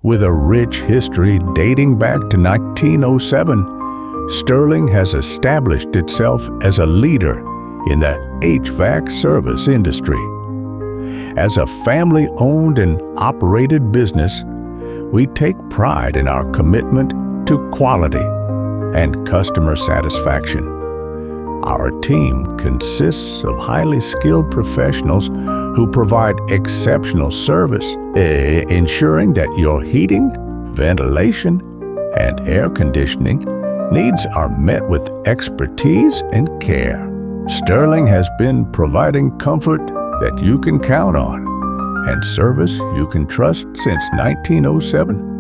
With a rich history dating back to 1907, Sterling has established itself as a leader in the HVAC service industry. As a family-owned and operated business, we take pride in our commitment to quality and customer satisfaction. Our team consists of highly skilled professionals who provide exceptional service, ensuring that your heating, ventilation, and air conditioning needs are met with expertise and care. Sterling has been providing comfort that you can count on and service you can trust since 1907.